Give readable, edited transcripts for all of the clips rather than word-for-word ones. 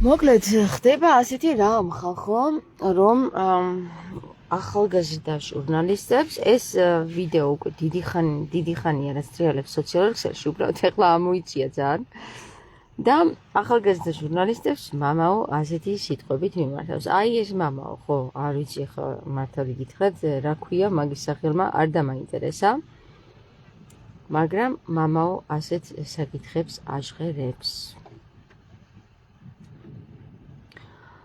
მოკლედ ხდება ასეთი რამ ხალხო, რომ ახალგაზრდა ჟურნალისტებს ეს ვიდეო უკვე დიდი ხანია რაც ტრიალებს სოციალურ ქსელში, უბრალოდ ეხლა ამოიწია ძალიან და ახალგაზრდა ჟურნალისტებს მამაო ასეთი სიტყვებით მიმართავს. აი ეს მამაო, ხო, არ ვიცი ახლა მართალი გითხრათ, რა ქვია მაგის სახელმა, არ დამაინტერესა. მაგრამ მამაო ასეთ საკითხებს აჟღერებს.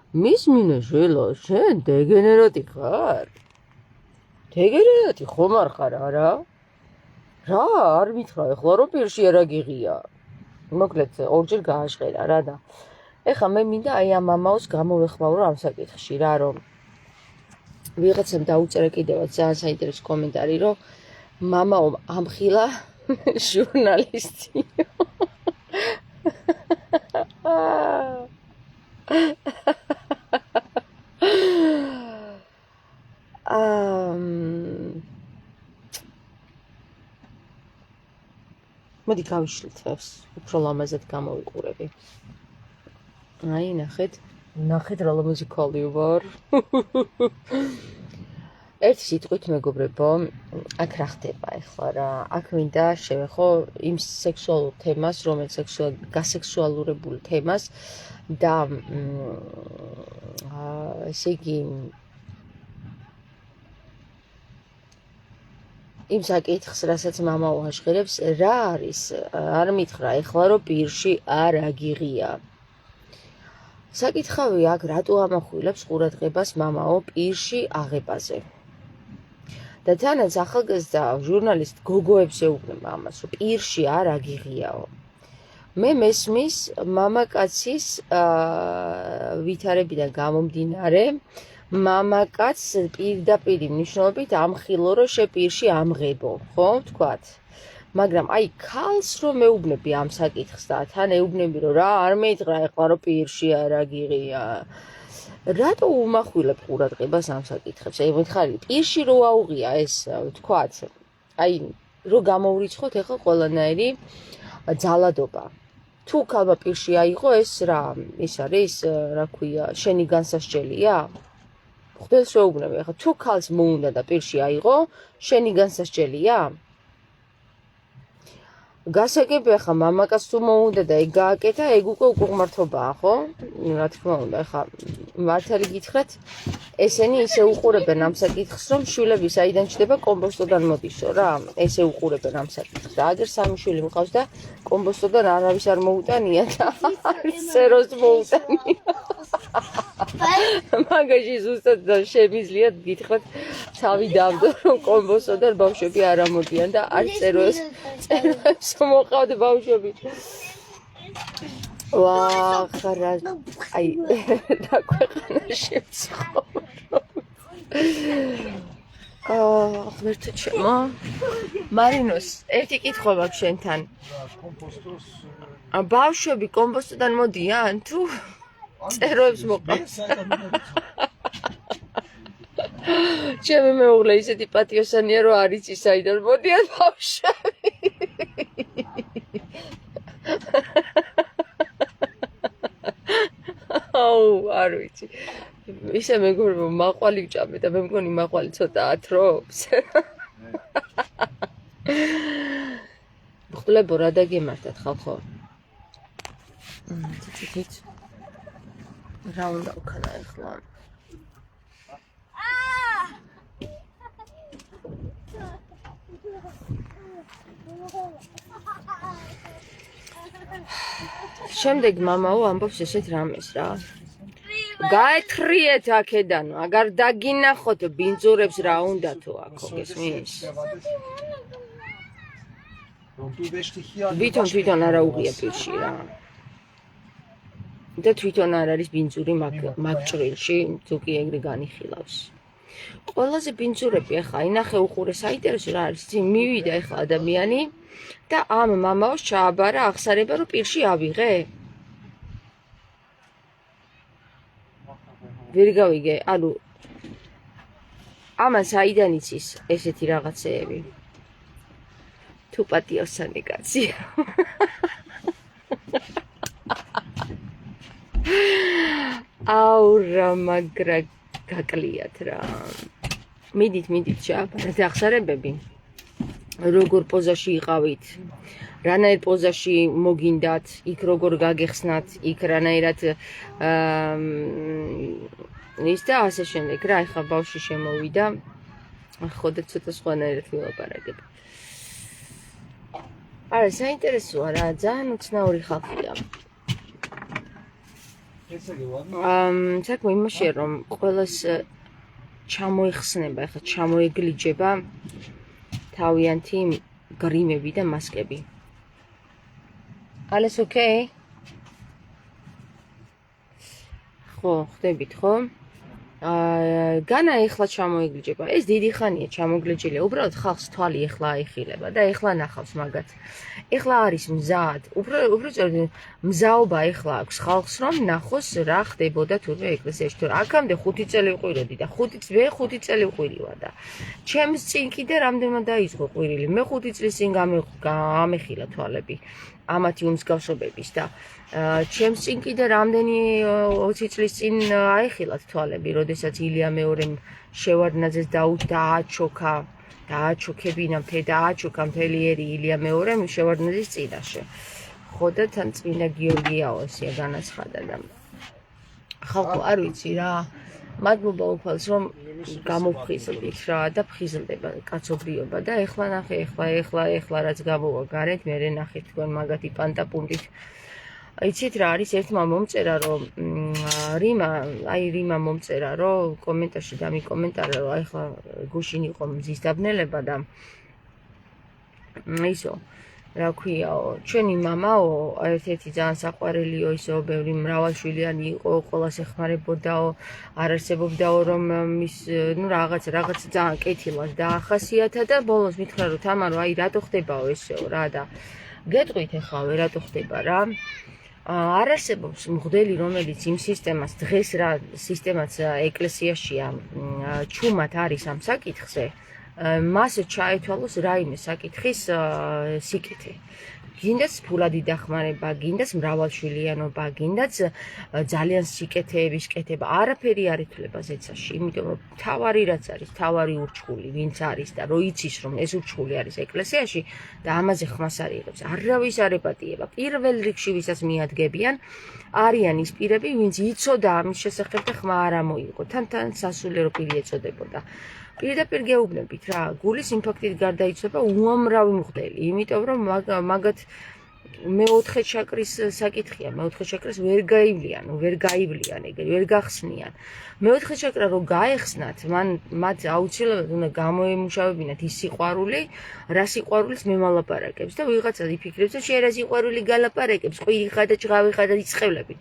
მის მინეშვილო, შენ დეგენერატი ხარ? დეგენერატი ხომ არ ხარ, არა? რა, არ მითხრა ეხლა რომ პირში არა გიღია. მოკლედ ორჯერ გააჟღერა რა და ეხლა მე მინდა აი ამ მამაოს გამოვეხმაურო ამ საკითხში რა, რომ ვიღაცამ დაუწერა კიდევაც ძალიან საინტერესო კომენტარი, რომ მამაო ამხილა ჟურნალისტი. მოდი გავიშლით ეს, უფრო ლამაზად გამოვიყურები. აი, ნახეთ რა მუსიკალი ვარ. ერთი სიტყვით მეგობრებო, აქ რა ხდება ახლა რა? აქ მინდა შევეხო იმ სექსუალურ თემას, რომელიც გასექსუალურებულ თემას და ესე იგი იმ საკითხს, რასაც მამაო აჟღერებს, რა არის? არ მითხრა ეხლა რომ პირში არ აგიღია. საკითხავი აქ რატო ამახვილებს ყურადღებას მამაო პირში აღებაზე? და თანაც ახალგაზრდა ჟურნალისტ გოგოებს ეუბნება ამას, რომ პირში არ აგიღიაო. მე მესმის მამაკაცის ვითარებიდან გამომდინარე, მამაკაც პირდაპირ მნიშვნელობით ამხილო, რომ შე პირში ამღებო, ხო, ვთქვათ. მაგრამ აი ქალს რომ მეუბნები ამ საკითხს და თან ეუბნები, რომ რა არ მეითხრა ეხლა რომ პირში არ აგიღია. რატო უმახვილებ ყურადღებას ამ საკითხებს? აი მითხარი, პირში რო აუღია ეს, ვთქვათ, აი რო გამოვრიცხოთ ეხლა ყველანაირი ძალადობა. თუ ქალმა პირში აიღო ეს რა, ის არის, რა ქვია, შენი განსასჯელია? ხდეს შეუგნები, ახლა თუ ქალს მოუნდა და პირში აიღო, შენი განსასჯელია? გასაგები ახლა მამაკაც თუ მოუნდა და ეგ გააკეთა, ეგ უკვე უყურმართობაა, ხო? რა თქმა უნდა, ახლა მართალი გითხრათ, ესენი ისე უყურებენ ამ საკითხს, რომ შვილები საიდან ჩდება, კომბოსტოდან მოდისო რა, ესე უყურებენ ამ საკითხს. და აგერ სამი შვილი მყავს და კომბოსტოდან არავის არ მოუტანია და წეროს მოუტანია. მაგაში ზუსტად შემიძლია გითხრათ, თავი დავდო, რომ კომბოსტოდან ბავშვები არ ამოდიან და არ წეროს მოყავთ ბავშვები. ვაა, ხარა, აი, დაქვეყანა შემცხოვრობ. ღმერთო ჩემო. მარინოს, ერთი კითხვა მაქვს შენთან. ბავშვები კომბოსტოდან მოდიან თუ წეროებს მოყავთ? ჩემი მეუღლე ისეთი პატიოსანია, რომ არ იცის საიდან მოდიან ბავშვები. არ ვიცი. ისე მეგობრებო, მაყვალი ვჭამე და მე მგონი მაყვალი ცოტა ათრობს. ხულებო რა დაგემართათ ხალხო? თითით. რა უნდა ვქნა ახლა? შემდეგ მამაო ამბობს ესეთ რამეს რა. გაეთხრიეთ აქედან, აგარ დაგინახოთ ბინძურებს რა უნდათო აქ, გესმის? თვითონ არა უღია პირში რა. და თვითონ არ არის ბინძური მაგ ჭრილში, თუ კი ეგრე განიხილავს. ყველაზე ბინძურები ახლა ინახე უყურე საინტერესო რა არის, წინ მივიდა ახლა ადამიანი და ამ მამაოს ჩააბარა აღსარება, რომ პირში ავიღე. ვერ გავიგე, ანუ ამას აიდან იცის ესეთი რაღაცეები. თუ პატიოსანი კაცია. აუ რა მაგრა გაკლიათ რა. მიდით შეაბარეთ აღსარებები. როგორ პოზაში იყავით, რანაირ პოზაში მოგინდათ, იქ როგორ გაგეხსნათ, იქ რანაირად ის და ასე შემდეგ რა. ეხლა ბავშვი შემოვიდა, ხოდა ცოტა სხვანაირად ვილაპარაკებ. არა, საინტერესოა რა, ძალიან უცნაური ხალხია. საქმე იმაშია, რომ ყველას ჩამოეხსნება, ეხლა ჩამოეგლიჯება თავიანთი გრიმები და მასკები. Alles okay? ხო, ხდებით ხო? განა ეხლა ჩამოეგლიჯება. ეს დიდი ხანია ჩამოგლიჯილია. უბრალოდ ხალხს თვალი ეხლა აიხილება და ეხლა ნახავს მაგათ. ეხლა არის მზად. უბრალოდ მზაობა ეხლა აქვს ხალხს, რომ ნახოს რა ხდებოდა თურმე ეკლესიაში. თუ აქამდე 5 წელი ვყვიროდი და 5 წელი ვყვირი ვარ და ჩემს წინ კიდე რამდენმა დაიწყო ყვირილი. მე 5 წლის წინ გამეხილა თვალები. ამათი უმსგავსობების და ჩემს წინ კიდე რამდენი 20 წლის წინ აიხილათ თვალები, როდესაც ილია მეორემ შევარდნაძეს დააჩოქებინა დააჩოქა მთელი ერი ილია მეორემ შევარდნაძის წინაშე. ხო და თან წმინდა გიორგიაო ესეა განაცხადა და ხალხო არ ვიცი რა. მადლობა უფალს რომ გამოფხიზლდით რა და ფხიზლდება კაცობრიობა და ეხლა ნახე ეხლა რაც გამოვა გარეთ მე ნახეთ თქვენ მაგათი პანტაპუნტით. იცით რა არის ერთმა მომწერა რომ რიმა მომწერა რომ კომენტარში დამიკომენტარა რომ ეხლა გუშინ იყო მზის დაბნელება და ისო რა ქვიაო ჩვენი მამაო ერთ-ერთი ძალიან საყვარელიო ისო ბევრი მრავალშვილიანი იყო ყველას ეხმარებოდაო არ არსებობდაო რომ მის ნუ რაღაც ძალიან კეთილად დაახასიათა და ბოლოს მითხრა რომ თამარო აი რატო ხდებაო ესეო რა და გეტყვით ეხლა რატო ხდება რა არ არსებობს მღვდელი რომელიც იმ სისტემას დღეს რა სისტემაც ეკლესიაშია ჩუმად არის ამ საკითხზე მას ჩაეთვალოს რაიმე საკითხის სიკეთე. გინდაც ფულადი დახმარება, გინდაც მრავალშვილიანობა, გინდაც ძალიან სიკეთეების კეთება, არაფერი არ ითვლება ზეცაში, იმიტომ რომ თავარი რაც არის, თავარი ურჩხული, ვინც არის და რო იცის რომ ეს ურჩხული არის ეკლესიაში და ამაზე ხმას არ იღებს, არავის არ ეპატიება. პირველ რიგში ვისაც მიადგებიან, არიან ის პირები, ვინც იცოდა ამის შესახებ და ხმა არ ამოიღო, თან სასულიერო პირი ეწოდებოდა. პირდაპირ გეუბნებით რა, გულის ინფარქტით გარდაიცვალა უამრავი მღვდელი, იმიტომ რომ მაგათ მეოთხე ჩაკრის საკითხია, მეოთხე ჩაკრას ვერ გაივლიან, ეგრე ვერ გახსნიან. მეოთხე ჩაკრა რო გაეხსნათ, მათ აუცილებლად უნდა გამოემუშავებინათ ის სიყვარული, რა სიყვარულიც მემალაპარაკებს და ვიღაცა იფიქრებს, რომ შენ რა სიყვარული გალაპარაკებს, ყვირი ხარ და ჭღავი ხარ და იწყევლები.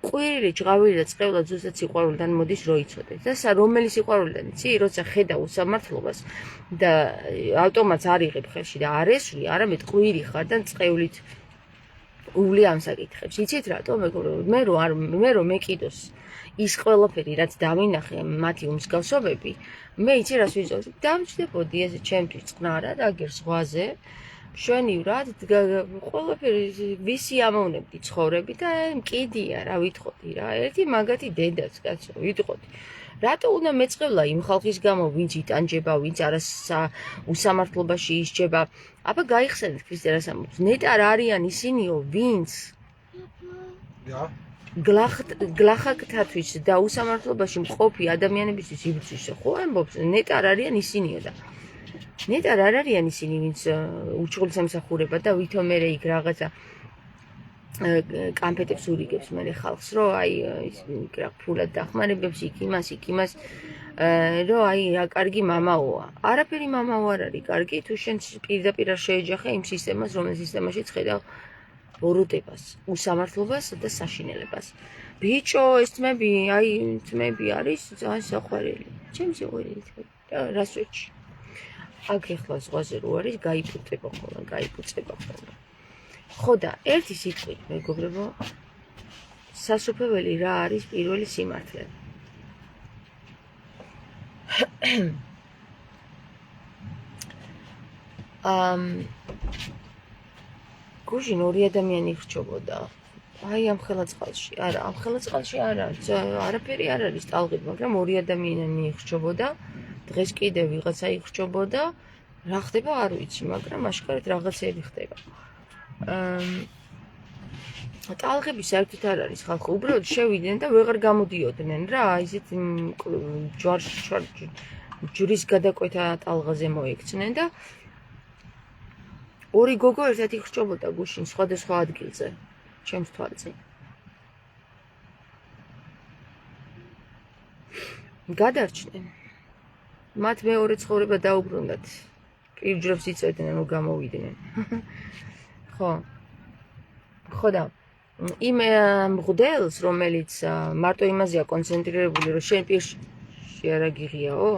ყვირილი, ჭღავილი და წყევლა ზუსტად სიყვარულიდან მოდის რო იცოდეთ და რომელი სიყვარულიდან იცი, როცა ხედა უსამართლობას და ავტომატს არ იღებ ხელში და არ ესვი, არამედ ყვირი ხარ და წყევლით უვლი ამ საკითხებს. იცით რატო მეგობრებო, მე რომ მეკიდოს ის ყველაფერი რაც დავინახე მათი უმსგავსობები, მე იცი რას ვიზოვდი, დამჭდებოდი ესე ჩემთვის წყნარად აგერ ზღვაზე მშვენივრად ყველაფერი ვისი ამოვნებდი ცხოვრები და მკიდია რა ვითხოვდი რა ერთი მაგათი დედაც კაცო ვითხოვდი რატო უნდა მეწყევლა იმ ხალხის გამო ვინც იტანჯება ვინც არას უსამართლობაში ისჯება აბა გაიხსენეთ ქრისტიანას ამბობს ნეტარ არიან ისინიო ვინც გლახაკთათვის და უსამართლობაში მყოფი ადამიანებისთვის იბრძვის ხო ამბობს ნეტარ არიან ისინიო და ნეტარ არ არიან ისინი, ვინც ურჩხულის ემსახურება და ვითომ მერე იქ რაღაცა კამფეტებს ურიგებს მერე ხალხს, რომ აი რა ფულად დახმარებებს იქ იმას, რომ აი რა კარგი მამაოა. არაფერი მამაო არ არის კარგი, თუ შენ პირდაპირ არ შეეჯახე იმ სისტემას, რომელიც სისტემაშიც ხედავ ბოროტებას, უსამართლობას და საშინელებას. ბიჭო, ეს თმები არის ძალიან საყვარელი. ჩემი საყვარელი თმები. რას ვეჭი? აქ ეხლა ზღვაზე რო არის, გაიფუწება ხოლმე. ხო და ერთი სიტყვით, მეგობრებო, სასופველი რა არის პირველი სიმართლე. გუშინ ორი ადამიანი ხრჩობოდა აი ამ ხელაწყალში, არა, ამ ხელაწყალში არა, არაფერი არ არის ტალღით, მაგრამ ორი ადამიანი იხჭობოდა, დღეს კიდევ ვიღაცა იხჭობოდა, რა ხდება არ ვიცი, მაგრამ აშკარად რაღაცები ხდება. ტალღები საერთოდ არ არის ხალხი, უბრალოდ შევიდნენ და ვეღარ გამოდიოდნენ რა, ისეთ ჯვრის გადაკვეთა ტალღაზე მოექცნენ და ორი გოგო ერთად იხჭობოდა გუშინ სხვადასხვა ადგილზე. ჩემს თვალწინ. გადარჩნენ. მათ მეორე ცხოვრება დაუბრუნდათ. პირჯრებს იწვევდნენ რომ გამოვიდნენ. ხო და იმ მღვდელს, რომელიც მარტო იმაზეა კონცენტრირებული, რომ შენ პირში არა გიღიაო?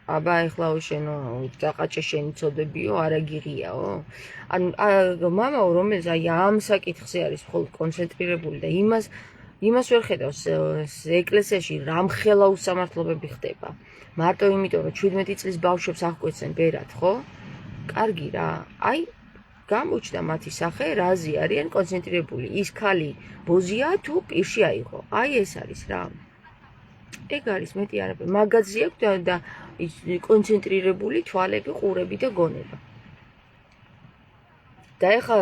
აბა ეხლაო შენო დაყაჭე შენი წოდებიო, არა გიღიაო? ანუ მამაო, რომელიც აი ამ საკითხზე არის მხოლოდ კონცენტრირებული და იმას ვერ ხედავს ეკლესიაში რამხელა უსამართლობები ხდება. მარტო იმიტომ, რომ 17 წლის ბავშვებს აღკვეცენ ბერად, ხო? კარგი რა. აი გამოჩნდა მათი სახე, რაზე არიან კონცენტრირებული. ის ქალი ბოზია თუ პირში აიღო. აი ეს არის რა. ეგ არის მეტი არაფერი. მაგაზი აქვს და კონცენტრირებული თვალები, ყურები და გონება. და ეხლა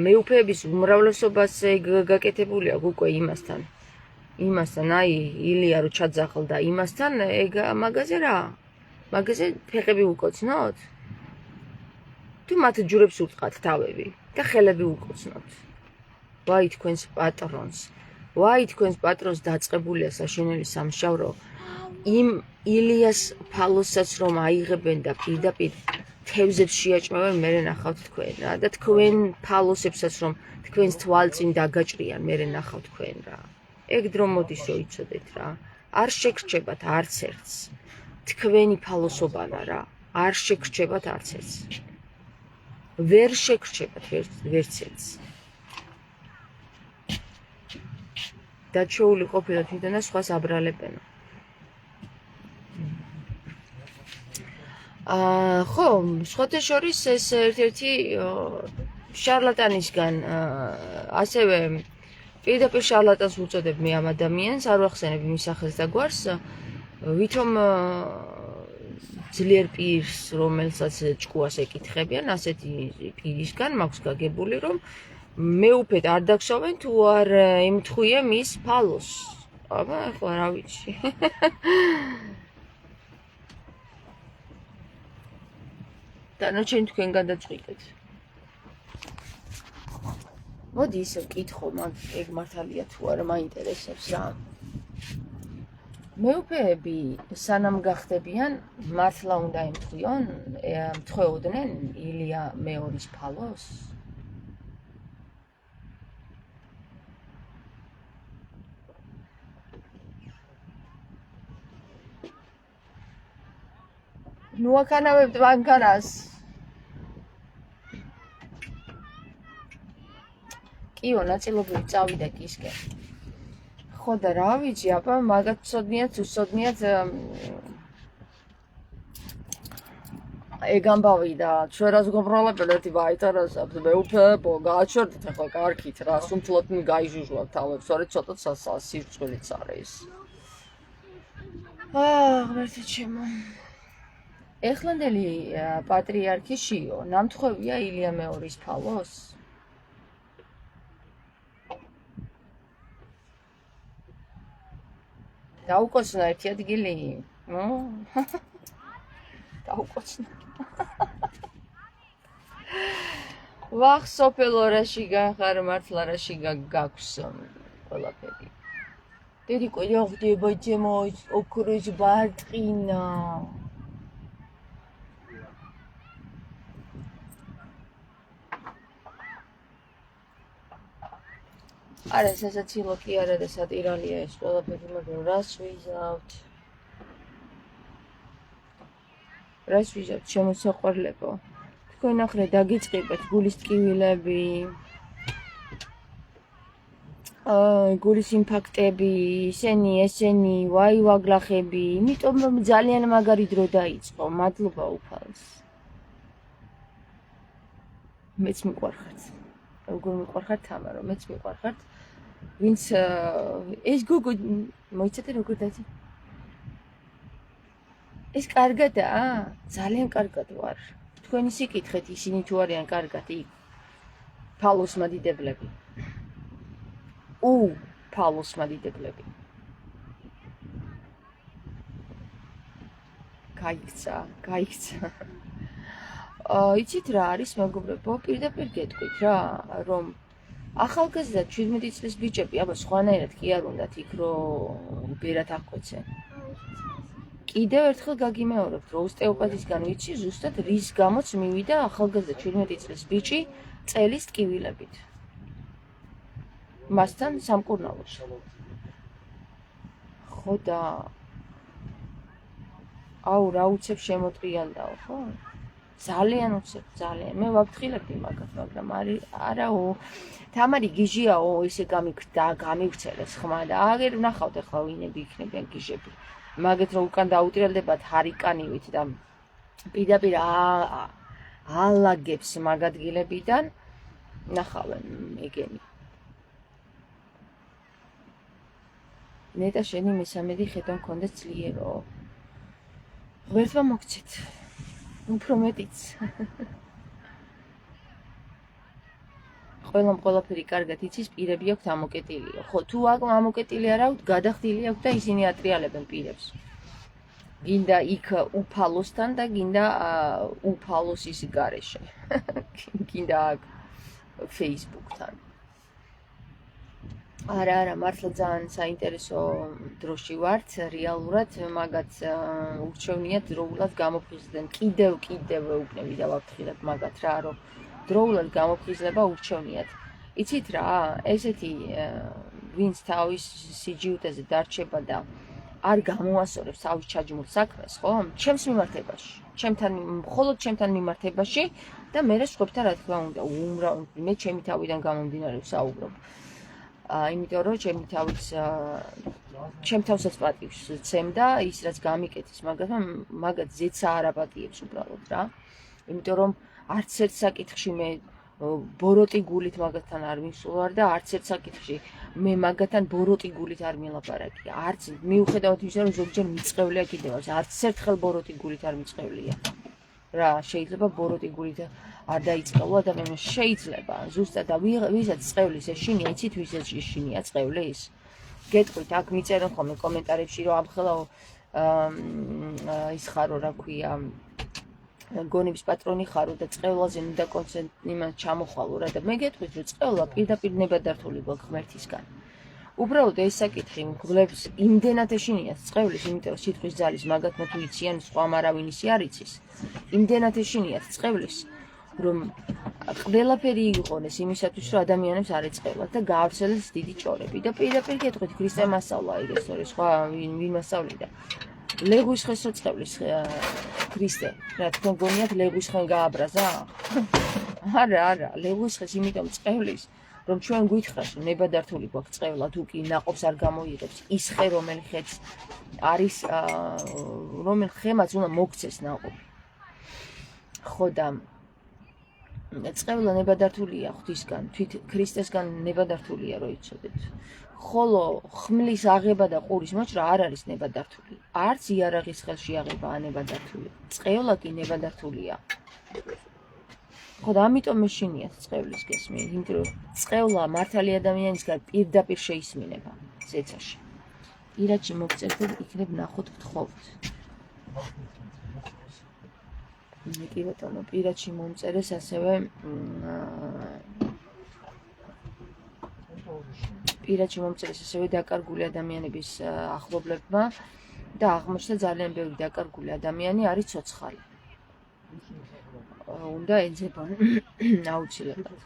მეუფეების უმრავლესობას ეგ გაკეთებული აქვს უკვე იმასთან, აი ილია რო ჩაძახლდა იმასთან, ეგ მაგაზე რა? მაგაზე ფეხები უკოცნოთ? თუ მათ ჯურებს უტყათ თავები და ხელები უკოცნოთ. ვაი თქვენს პატრონს. ვაი თქვენს პატრონს დაწყებულია საშენელი სამშავრო. იმ ილიას ფალოსაც რომ აიღებენ და პირდაპირ თევზებს შეაჭმევენ, მერე ნახავთ თქვენ რა და თქვენ ფალოსებსაც რომ თქვენს თვალწინ დაგაჭრიან, მერე ნახავთ თქვენ რა. ეგ დრო მოდის რომ იცოდეთ რა. არ შეგრჩებათ არც ერთს. თქვენი ფალოსობანა რა. არ შეგრჩებათ არც ერთს. ვერ შეგრჩებათ ვერც ერთს. დაჩეული ყოფილა თვითონ და სხვას აბრალებენ. ხო, სხვათა შორის ეს ერთ-ერთი შარლატანისგან ასევე პირდაპირ შარლატანს უწოდებ მე ამ ადამიანს, არ ვახსენებ იმის სახელს და გვარს, ვითომ ძლიერ პირს, რომელსაც ჭკუას ეკითხებიან, ასეთი პირისგან მაქვს გაგებული, რომ მეუფედ არ დაგშოვენ თუ არ ემთხვია მის ფალოს. აბა, ახლა რა ვიცი. დანარჩენი თქვენ გადაწყვიტეთ. მოდი ისე ვკითხო, ეგ მართალია თუ არა, მაინტერესებს რა. მეუფეები სანამ გახდებიან, მართლა უნდა ემთხვეოდნენ ილია მეორის ფალოს? ნუ აქანავებთ მანქანას. კიო, ნაწილობრივ წავიდა კისკენ. ხო და რა ვიცი, აბა მაგათ ვცოდნიათ ეგ ამბავი და ჩვენ რას გომროლებენ ერთი ვაიტარასაბთ, მეუფეებო, გააჩერდით ახლა კარგით რა, სუმთლოდ გაიჟუჟვათ თავებს, სწორედ ცოტა სირწყვილიც არის. ღმერთო ჩემო. ეხლანდელი პატრიარქი შიო ნამთხვევია ილია მეორის ფალოს? დაუკოცნა ერთი ადგილი? დაუკოცნა. ვახ, სოფელო რაში გახარ, მართლა რაში გაქვს ყველაფერი. დიდი კვირა ხდება ჩემო, ოქროს ბარტყინა. არა, სასაცილო კი არა და სატირალია ეს ყველაფერი, მაგრამ რას ვიზავთ? რას ვიზავთ, შემოსაყვარლებო? თქვენ ახრე დაგიწყებეთ გულის ტკივილები, გულის ინფარქტები, ესენი, ვაი ვაგლახები, იმიტომ რომ ძალიან მაგარი დრო დაიწყო, მადლობა უფალს. მეც მიყვარხართ. როგორ მიყვარხარ თამარო, მეც მიყვარხართ. ვინც ეს გოგო მოიცადე როგორ დაძი? ეს კარგადაა? ძალიან კარგად ვარ. თქვენ ისი კითხეთ, ისინი თუ არიან კარგად იქ. ფალოს მადიდებლები. ფალოს მადიდებლები. გაიქცა. იცით რა არის მეგობრებო, პირდაპირ გეტყვით რა, რომ ახალგაზრდა 17 წლის ბიჭები, აბა სხვანაირად კი არ უნდათ იქ რომ ბერად აღკვეცენ. კიდევ ერთხელ გაგიმეორებთ, რომ ოსტეოპათისგან ვიცი ზუსტად რის გამოც მივიდა ახალგაზრდა 17 წლის ბიჭი წელის ტკივილებით. მასთან სამკურნალოში. ხო და რა უცებ შემოტრიალდაო, ხო? ძალიან უცებ, ძალიან. მე ვაფრთხილებდი მაგათ, მაგრამ არაო. თამარი გიჟიაო, ესე გამივრცელეს ხმა და აგერ ვნახავთ ახლა ვინები იქნებიან გიჟები. მაგეთ რომ უკან დაუტრიალდებათ ჰარიკანივით და პირდაპირ ალაგებს მაგ ადგილებიდან ნახავენ ეგენი. ნეტა შენი მესამედი ხედვა მქონდეს ძლიერო. ღმერთმა მოგცეთ. უფრო მეტიც. ყველაფერი კარგად იცის, პირები აქვთ ამოკეტილიო. ხო, თუ ამოკეტილი არ აქვთ, გადახდილი აქვთ და ისინი ატრიალებენ პირებს. გინდა იქ უფალოსთან და გინდა უფალოსის გარეშე. გინდა აქ Facebook-თან. არა, მართლა ძალიან საინტერესო დროში ვართ, რეალურად მაგათ ურჩევნიათ დროულად გამოფხიზლდნენ. კიდევ ვეუბნები და ვაფრთხილებ მაგათ რა, რომ დროულად გამოფხიზლება ურჩევნიათ. იცით რა, ესეთი ვინც თავის სიჯიუტეზე დარჩება და არ გამოასწორებს თავის ჩაჯმულ საქმეს, ხო? ჩემს მიმართებაში, მხოლოდ ჩემთან მიმართებაში და მე სხვებთან რა თქმა უნდა, მე ჩემი თავიდან გამომდინარე ვსაუბრობ. იმიტომ რომ ჩემ თავსაც პატივს ვცემ და ის რაც გამიკეთეს მაგათ ზეცა არ აპატიებს უბრალოდ რა. იმიტომ რომ არც ერთ საკითხში მე ბოროტი გულით მაგათთან არ მივსულვარ და არც ერთ საკითხში მე მაგათთან ბოროტი გულით არ მილაპარაკია. არც მიუხედავად იმისა, რომ ზოგჯერ მიწყევლია კიდევაც, არც ერთხელ ბოროტი გულით არ მიწყევლია. რა, შეიძლება ბოროტი გულით არ დაიწყებო ადამიანს, შეიძლება ზუსტად და ვისაც წყევლის ეშინია, იცით ვისაც ეშინია წყევლის? გეტყვით, აქ მიწერენ ხოლმე კომენტარებში, რომ ამხელა ის ხარო, რა ქვია, გონების პატრონი ხარო და წყევლაზე უნდა იმას ჩამოხვალო რა და მე გეტყვით, რომ წყევლა პირდაპირ ნებადართული გვაქვს ღმერთისგან. უბრალოდ ეს საკითხი მგლებს იმდენად ეშინიათ წყევლის, იმიტომ რომ სიტყვის ძალის მაგათმა თუ იციან, სხვა არავინ ისი არ იცის. იმდენად ეშინიათ წყევლის, რომ ყველაფერი იღონეს იმისათვის, რომ ადამიანებს არ ეწყევლათ და გაავრცელეს დიდი ჭორები და პირდაპირ გეტყვით, ქრისტე მასწავლა ეგრეს თორე სხვა ვინ მასწავლიდა. ლეგვის ხეს როწყევლის ქრისტე, რა თქმა გონიათ ლეგვის ხენ გააბრაზა? არა, ლეგვის ხეს იმიტომ წყევლის, რომ ჩვენ გვითხრას, რომ ნებადართული გვაქვს წყევლა, თუ კი ნაყოფს არ გამოიღებს, ის ხე რომელი ხეც არის, რომელ ხემაც უნდა მოგცეს ნაყოფი. ხო და წყევლა ნებადართულია ღვთისგან, თვით ქრისტესგან ნებადართულია, რო იცოდეთ. ხოლო ხმლის აღება და ყურის მოჭრა არ არის ნებადართული. არც იარაღის ხელში აღებაა ნებადართული. წყევლა კი ნებადართულია. ხო და ამიტომ მეშინიათ წყევლის გესმი, იმიტომ რომ წყევლა მართალი ადამიანისგან პირდაპირ შეისმინება ზეცაში. პირადში მოგწერთ და იქნებ ნახოთ გთხოვთ. კი ბატონო, პირადში მომწერეს ასევე დაკარგული ადამიანების ახლობლებმა და აღმოჩნდა ძალიან ბევრი დაკარგული ადამიანი არის ცოცხალი. უნდა ეძებონ აუცილებლად.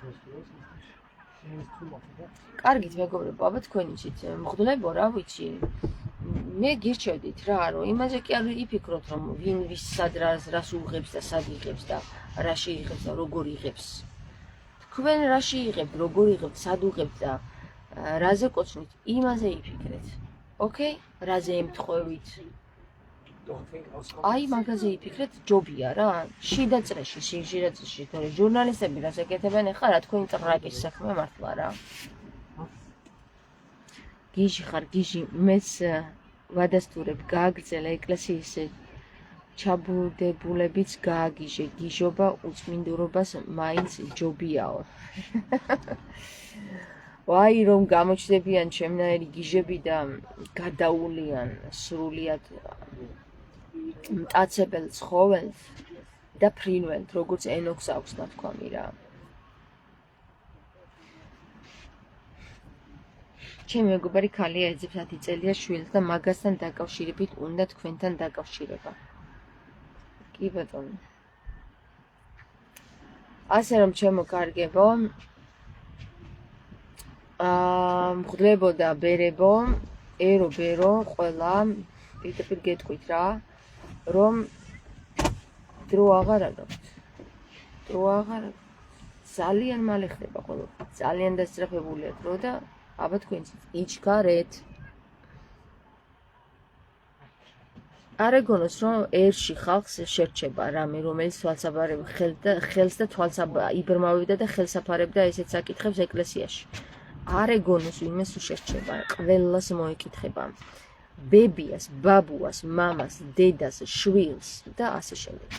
კარგით მეგობრებო, აბა თქვენ იცით, მღდლებო რა ვიცი. მე გირჩევდით რა, რომ იმაზე კი არ იფიქროთ, რომ ვინ ვის სად რას უღებს და სად იღებს და რაში იღებს და როგორ იღებს. თქვენ რაში იღებთ, როგორ იღებთ, სად უღებთ და რაზე კოცნით, იმაზე იფიქრეთ. ოკეი? რაზე ემთხვევით. აი მაგაზე იფიქრეთ ჯობია რა შიდა წრეში თორე ჟურნალისტები რას ეკეთებენ ახლა რა თქვენი ტრაკის საქმე მართლა რა გიჟი ხარ გიჟი მეც ვადასტურებ გააგრძელა ეკლესიის ჩაბურდებულებიც გააგიჟე გიჟობა უწმინდურობას მაინც ჯობიაო ვაი რომ გამოჩნდებიან ჩემნაირი გიჟები და გადაულიან სრულიად მტაცებელ ცხოველს და ფრინველთ როგორც ენოქს აქვს ნათქვამი რა ჩემი მეგობარი ქალია ეძებს 10 წელია შვილს და მაგასთან დაკავშირებით უნდა თქვენთან დაკავშირება კი ბატონო ასე რომ ჩემო კარგებო მღდებო და ბერებო ერო ბერო ყველა პირდაპირ გეტყვით რა რომ დრო აღარ აქვს ძალიან მალე ხდება ხოლმე ძალიან დასწრაფებულია დრო და აბა თქვენც იჩქარეთ არ ეგონოს რომ ერში ხალხს შერჩება რამე რომელიც ხელს და იბრმავებდა და ხელსაფარებდა ესეც საკითხებს ეკლესიაში არ ეგონოს ვინმეს უშერჩება ყველას მოეკითხება ბებიას, ბაბუას, მამას, დედას, შვილს და ასე შემდეგ.